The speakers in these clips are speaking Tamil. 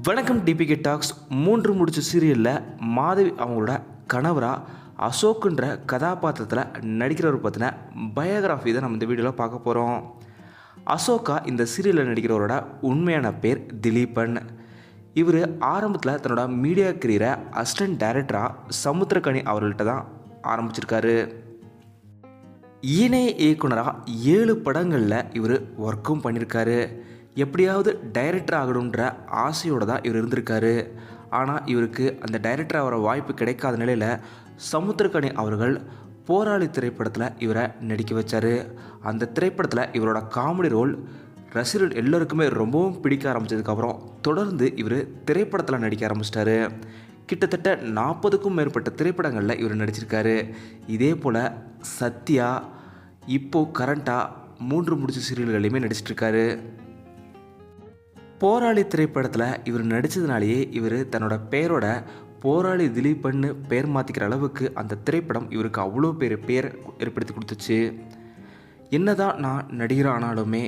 வணக்கம் டிபிகே டாக்ஸ். மூன்று முடிச்ச சீரியலில் மாதவி அவங்களோட கணவராக அசோக்குன்ற கதாபாத்திரத்தில் நடிக்கிறவர் பற்றின பயோகிராஃபி தான் நம்ம இந்த வீடியோவில் பார்க்க போகிறோம். அசோகா இந்த சீரியலில் நடிக்கிறவரோட உண்மையான பேர் திலீபன். இவர் ஆரம்பத்தில் தன்னோட மீடியா கரியரை அசிஸ்டன்ட் டைரக்டராக சமுத்திரக்கனி அவர்கள்ட்ட தான் ஆரம்பிச்சிருக்காரு. இணை இயக்குனராக 7 படங்களில் இவர் ஒர்க்கும் பண்ணியிருக்காரு. எப்படியாவது டைரக்டர் ஆகணுன்ற ஆசையோடு தான் இவர் இருந்திருக்காரு. ஆனால் இவருக்கு அந்த டைரக்டர் ஆகிற வாய்ப்பு கிடைக்காத நிலையில் சமுத்திரக்கனி அவர்கள் போராளி திரைப்படத்தில் இவரை நடிக்க வச்சார். அந்த திரைப்படத்தில் இவரோட காமெடி ரோல் ரசிகர்கள் எல்லோருக்குமே ரொம்பவும் பிடிக்க ஆரம்பித்ததுக்கப்புறம் தொடர்ந்து இவர் திரைப்படத்தில் நடிக்க ஆரம்பிச்சிட்டாரு. கிட்டத்தட்ட 40க்கும் மேற்பட்ட திரைப்படங்களில் இவர் நடிச்சிருக்காரு. இதே போல் சத்யா, இப்போது கரண்ட்டாக 3 முடிச்ச சீரியல்களையுமே நடிச்சிட்ருக்காரு. போராளி திரைப்படத்தில் இவர் நடித்ததுனாலேயே இவர் தன்னோட பெயரோட போராளி திலீபன்னு பெயர் மாற்றிக்கிற அளவுக்கு அந்த திரைப்படம் இவருக்கு அவ்வளோ பேர் ஏற்படுத்தி கொடுத்துச்சு. என்னதான் நான் நடிகர் ஆனாலுமே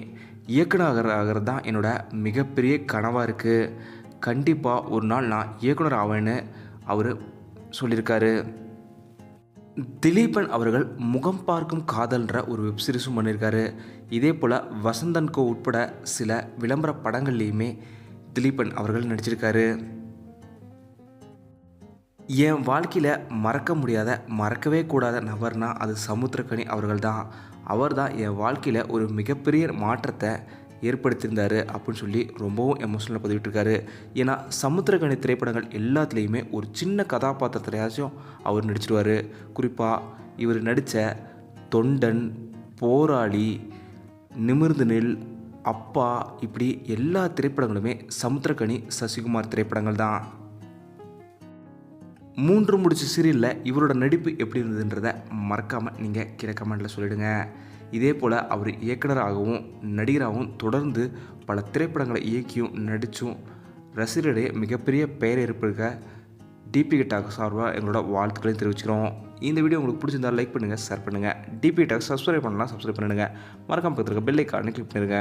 இயக்குனர் ஆகிறது தான் என்னோட மிகப்பெரிய கனவாக இருக்குது. கண்டிப்பாக ஒரு நாள் நான் இயக்குனர் ஆவேன்னு அவர் சொல்லியிருக்காரு. திலீபன் அவர்கள் முகம் பார்க்கும் காதல்ன்ற ஒரு வெப்சீரிஸும் பண்ணியிருக்காரு. இதே போல் வசந்தன் கோ உட்பட சில விளம்பர படங்கள்லேயுமே திலீபன் அவர்கள் நடிச்சிருக்காரு. என் வாழ்க்கையில் மறக்க முடியாத மறக்கவே கூடாத நபர்னா அது சமுத்திரக்கனி அவர்கள் தான். அவர் தான் என் வாழ்க்கையில் ஒரு மிகப்பெரிய மாற்றத்தை ஏற்படுத்தியிருந்தார் அப்படின்னு சொல்லி ரொம்பவும் எமோஷனலாக பதிவிட்டிருக்காரு. ஏன்னா சமுத்திரக்கனி திரைப்படங்கள் எல்லாத்துலேயுமே ஒரு சின்ன கதாபாத்திரத்தையாச்சும் அவர் நடிச்சிடுவார். குறிப்பாக இவர் நடித்த தொண்டன், போராளி, நிமிர்ந்து நில், அப்பா, இப்படி எல்லா திரைப்படங்களுமே சமுத்திரக்கனி சசிகுமார் திரைப்படங்கள் தான். 3 முடிச்ச சீரியலில் இவரோட நடிப்பு எப்படி இருந்ததுன்றதை மறக்காமல் நீங்கள் கீழே கமெண்ட்டில் சொல்லிவிடுங்க. இதே போல் அவர் இயக்குனராகவும் நடிகராகவும் தொடர்ந்து பல திரைப்படங்களை இயக்கியும் நடித்தும் ரசிகர்களிடையே மிகப்பெரிய பெயர் ஏற்படுத்த டிபிகே டாக்ஸ் சார்பாக எங்களோட வாழ்த்துக்களையும் தெரிவிச்சுக்கிறோம். இந்த வீடியோ உங்களுக்கு பிடிச்சிருந்தால் லைக் பண்ணுங்கள், ஷேர் பண்ணுங்கள். டிபிகே டாக்ஸ் சப்ஸ்கிரைப் பண்ணலாம், சப்ஸ்கிரைப் பண்ணிடுங்க. மறக்காம பக்கத்தில் இருக்க பெல் ஐக்கானை கிளிக் பண்ணிடுங்க.